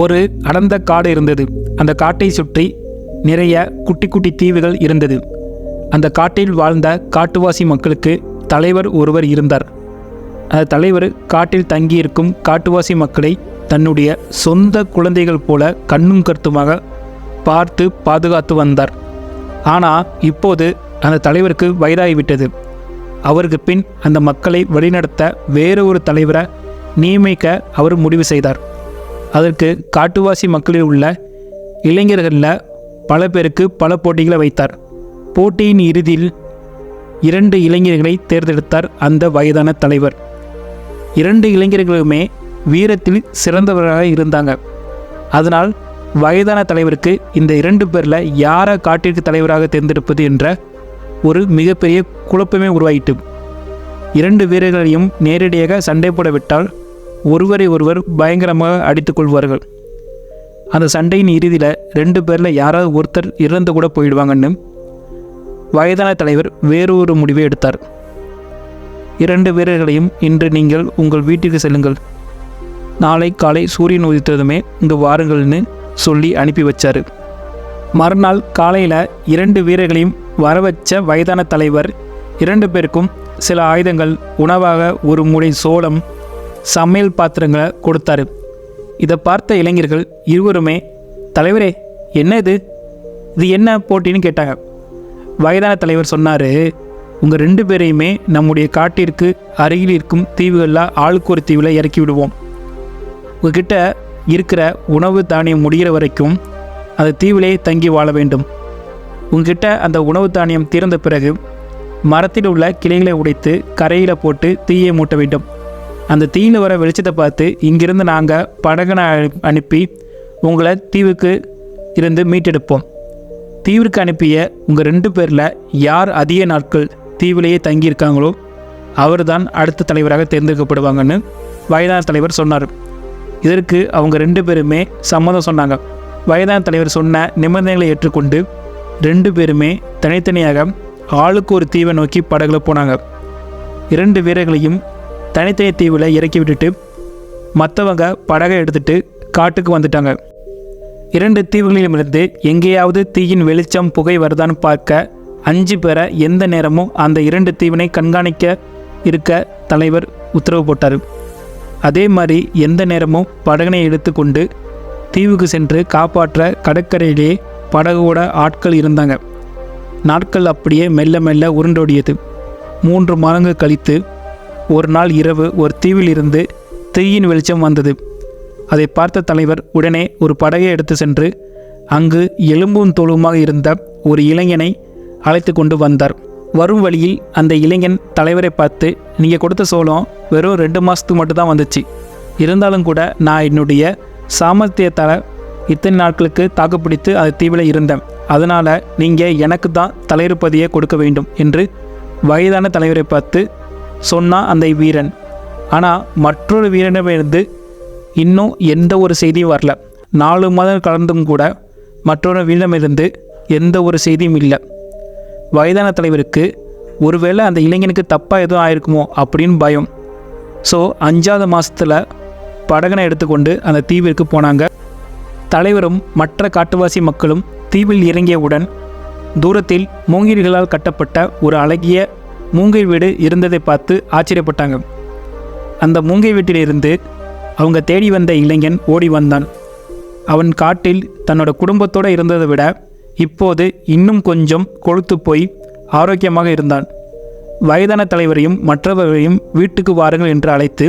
ஒரு அடர்ந்த காடு இருந்தது. அந்த காட்டை சுற்றி நிறைய குட்டி குட்டி தீவுகள் இருந்தது. அந்த காட்டில் வாழ்ந்த காட்டுவாசி மக்களுக்கு தலைவர் ஒருவர் இருந்தார். அந்த தலைவர் காட்டில் தங்கியிருக்கும் காட்டுவாசி மக்களை தன்னுடைய சொந்த குழந்தைகள் போல கண்ணும் கருத்துமாக பார்த்து பாதுகாத்து வந்தார். ஆனால் இப்போது அந்த தலைவருக்கு வயதாகிவிட்டது. அவருக்கு பின் அந்த மக்களை வழிநடத்த வேறு ஒரு தலைவரை நியமிக்க அவர் முடிவு செய்தார். அதற்கு காட்டுவாசி மக்களில் உள்ள இளைஞர்களில் பல பேருக்கு பல போட்டிகளை வைத்தார். போட்டியின் இறுதியில் 2 இளைஞர்களை தேர்ந்தெடுத்தார் அந்த வயதான தலைவர். 2 இளைஞர்களுமே வீரத்தில் சிறந்தவர்களாக இருந்தாங்க. அதனால் வயதான தலைவருக்கு இந்த 2 பேரில் யாரை காட்டிற்கு தலைவராக தேர்ந்தெடுப்பது என்ற ஒரு மிகப்பெரிய குழப்பமே உருவாயிட்டு. 2 வீரர்களையும் நேரடியாக சண்டை போடவிட்டால் ஒருவரை ஒருவர் பயங்கரமாக அடித்து கொள்வார்கள். அந்த சண்டையின் இறுதியில் 2 பேரில் யாராவது ஒருத்தர் இறந்து கூட போயிடுவாங்கன்னு வயதான தலைவர் வேறொரு முடிவை எடுத்தார். 2 வீரர்களையும் இன்று நீங்கள் உங்கள் வீட்டிற்கு செல்லுங்கள், நாளை காலை சூரியன் உதித்ததுமே இங்கு வாருங்கள்னு சொல்லி அனுப்பி வச்சார். மறுநாள் காலையில் 2 வீரர்களையும் வரவச்ச வயதான தலைவர் 2 பேருக்கும் சில ஆயுதங்கள், உணவாக ஒரு மூடை சோளம், சமையல் பாத்திரங்களை கொடுத்தாரு. இதை பார்த்த இளைஞர்கள் இருவருமே, தலைவரே என்ன இது என்ன போட்டின்னு கேட்டாங்க. வயதான தலைவர் சொன்னார், உங்கள் 2 பேரையுமே நம்முடைய காட்டிற்கு அருகில் இருக்கும் தீவுகளில் ஆளுக்கு ஒரு தீவில் இறக்கி விடுவோம். உங்ககிட்ட இருக்கிற உணவு தானியம் முடிகிற வரைக்கும் அந்த தீவிலே தங்கி வாழ வேண்டும். உங்ககிட்ட அந்த உணவு தானியம் தீர்ந்த பிறகு மரத்தில் உள்ள கிளைகளை உடைத்து கரையில் போட்டு தீயை மூட்ட வேண்டும். அந்த தீயில் வர வெளிச்சத்தை பார்த்து இங்கிருந்து நாங்கள் படகனை அனுப்பி உங்களை தீவுக்கு இருந்து மீட்டெடுப்போம். தீவிற்கு அனுப்பிய உங்கள் 2 பேரில் யார் அதிக நாட்கள் தீவிலேயே தங்கியிருக்காங்களோ அவர் தான் அடுத்த தலைவராக தேர்ந்தெடுக்கப்படுவாங்கன்னு வயதான தலைவர் சொன்னார். இதற்கு அவங்க 2 பேருமே சம்மதம் சொன்னாங்க. வயதான தலைவர் சொன்ன நிபந்தனைகளை ஏற்றுக்கொண்டு 2 பேருமே தனித்தனியாக ஆளுக்கு ஒரு தீவை நோக்கி படகுல போனாங்க. 2 வீரர்களையும் தனித்தனி தீவில் இறக்கி விட்டுட்டு மற்றவங்க படகை எடுத்துகிட்டு காட்டுக்கு வந்துட்டாங்க. 2 தீவுகளிலுமிருந்து எங்கேயாவது தீயின் வெளிச்சம் புகை வருதான்னு பார்க்க 5 பேரை எந்த நேரமும் அந்த 2 தீவினை கண்காணிக்க இருக்க தலைவர் உத்தரவு போட்டார். அதே மாதிரி எந்த நேரமும் படகனை எடுத்துக்கொண்டு தீவுக்கு சென்று காப்பாற்ற கடற்கரையிலே படகோட ஆட்கள் இருந்தாங்க. நாட்கள் அப்படியே மெல்ல மெல்ல உருண்டோடியது. 3 மாதங்கள் கழித்து ஒரு நாள் இரவு ஒரு தீவில் இருந்து தீயின் வெளிச்சம் வந்தது. அதை பார்த்த தலைவர் உடனே ஒரு படகை எடுத்து சென்று அங்கு எலும்பும் தோலுமாக இருந்த ஒரு இளைஞனை அழைத்து கொண்டு வந்தார். வரும் வழியில் அந்த இளைஞன் தலைவரை பார்த்து, நீங்கள் கொடுத்த சோளம் வெறும் 2 மாதத்துக்கு மட்டும்தான் வந்துச்சு, இருந்தாலும் கூட நான் என்னுடைய சாமர்த்தியத்தால் இத்தனை நாட்களுக்கு தாக்குப்பிடித்து அது தீவில் இருந்தேன், அதனால் நீங்கள் எனக்கு தான் தலைவர் பதவியை கொடுக்க வேண்டும் என்று வயதான தலைவரை பார்த்து சொன்னான் அந்த வீரன். ஆனால் மற்றொரு வீரனிடமிருந்து இன்னும் எந்த ஒரு செய்தியும் வரல. 4 மாதம் கலந்தும் கூட மற்றொரு வீரனிடமிருந்து எந்த ஒரு செய்தியும் இல்லை. வயதான தலைவருக்கு ஒருவேளை அந்த இளைஞனுக்கு தப்பாக எதுவும் ஆயிருக்குமோ அப்படின்னு பயம். ஸோ 5ஆவது மாதத்தில் படகனை எடுத்துக்கொண்டு அந்த தீவிற்கு போனாங்க. தலைவரும் மற்ற காட்டுவாசி மக்களும் தீவில் இறங்கியவுடன் தூரத்தில் மூங்கில்களால் கட்டப்பட்ட ஒரு அழகிய மூங்கை வீடு இருந்ததை பார்த்து ஆச்சரியப்பட்டாங்க. அந்த மூங்கை வீட்டிலிருந்து அவங்க தேடி வந்த இளைஞன் ஓடி வந்தான். அவன் காட்டில் தன்னோட குடும்பத்தோடு இருந்ததை விட இப்போது இன்னும் கொஞ்சம் கொழுத்து போய் ஆரோக்கியமாக இருந்தான். வயதான தலைவரையும் மற்றவர்களையும் வீட்டுக்கு வாருங்கள் என்று அழைத்து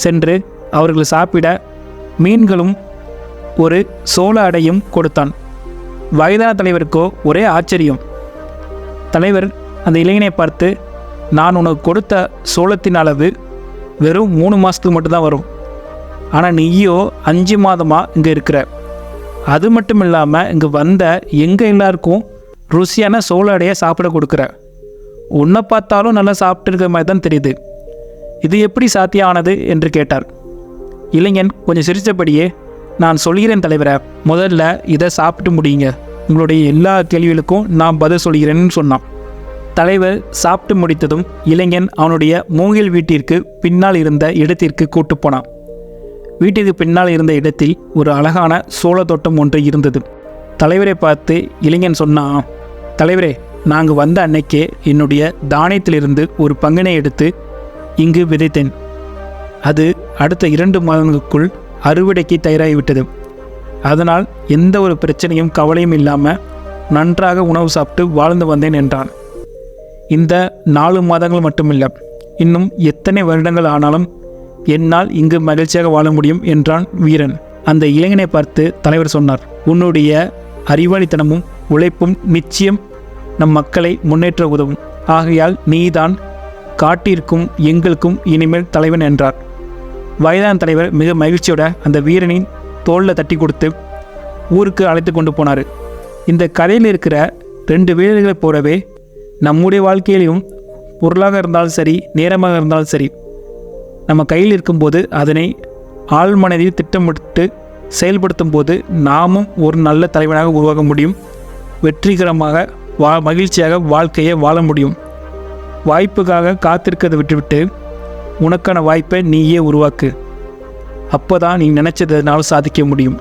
சென்று அவர்கள் சாப்பிட மீன்களும் ஒரு சோள அடையும் கொடுத்தான். வயதான தலைவருக்கோ ஒரே ஆச்சரியம். தலைவர் அந்த இளைஞனை பார்த்து, நான் உனக்கு கொடுத்த சோளத்தின் அளவு வெறும் 3 மாதத்துக்கு மட்டும்தான் வரும், ஆனால் நீயோ 5 மாதமாக இங்கே இருக்கிற. அது மட்டும் இல்லாமல் இங்கே வந்த எங்கள் எல்லாருக்கும் ருசியான சோள அடையை சாப்பிட கொடுக்குற. உன்னை பார்த்தாலும் நல்லா சாப்பிட்டுருக்க மாதிரி தான் தெரியுது, இது எப்படி சாத்தியமானது என்று கேட்டார். இளைஞன் கொஞ்சம் சிரித்தபடியே, நான் சொல்கிறேன் தலைவரை, முதல்ல இதை சாப்பிட்டு முடியுங்க, உங்களுடைய எல்லா கேள்விகளுக்கும் நான் பதில் சொல்கிறேன்னு சொன்னான். தலைவர் சாப்பிட்டு முடித்ததும் இளைஞன் அவனுடைய மூங்கில் வீட்டிற்கு பின்னால் இருந்த இடத்திற்கு கூட்டு போனான். வீட்டுக்கு பின்னால் இருந்த இடத்தில் ஒரு அழகான சோள தோட்டம் ஒன்று இருந்தது. தலைவரை பார்த்து இளைஞன் சொன்னான், தலைவரே, நாங்கள் வந்த அன்னைக்கே என்னுடைய தானியத்திலிருந்து ஒரு பங்கினை எடுத்து இங்கு விதைத்தேன். அது அடுத்த 2 மாதங்களுக்குள் அறுவடைக்கு தயாராகிவிட்டது. அதனால் எந்த ஒரு பிரச்சனையும் கவலையும் இல்லாமல் நன்றாக உணவு சாப்பிட்டு வாழ்ந்து வந்தேன் என்றான். இந்த 4 மாதங்கள் மட்டுமில்லை, இன்னும் எத்தனை வருடங்கள் ஆனாலும் என்னால் இங்கு மகிழ்ச்சியாக வாழ முடியும் என்றான் வீரன். அந்த இளைஞனை பார்த்து தலைவர் சொன்னார், உன்னுடைய அறிவாளித்தனமும் உழைப்பும் நிச்சயம் நம் மக்களை முன்னேற்ற உதவும். ஆகையால் நீதான் காட்டிற்கும் எங்களுக்கும் இனிமேல் தலைவன் என்றார். வயதான தலைவர் மிக மகிழ்ச்சியோட அந்த வீரனின் தோளில் தட்டி கொடுத்து ஊருக்கு அழைத்து கொண்டு போனார். இந்த கதையில் இருக்கிற 2 வீரர்களை போலவே நம்முடைய வாழ்க்கையிலும் பொருளாக இருந்தாலும் சரி, நேரமாக இருந்தாலும் சரி, நம்ம கையில் இருக்கும்போது அதனை ஆழ்மனதில் திட்டமிட்டு செயல்படுத்தும் போது நாமும் ஒரு நல்ல தலைவனாக உருவாக முடியும். வெற்றிகரமாக மகிழ்ச்சியாக வாழ்க்கையை வாழ முடியும். வாய்ப்புக்காக காத்திருக்கிறதை விட்டுவிட்டு உனக்கான வாய்ப்பை நீயே உருவாக்கு. அப்போ தான் நீ நினச்சதுனால சாதிக்க முடியும்.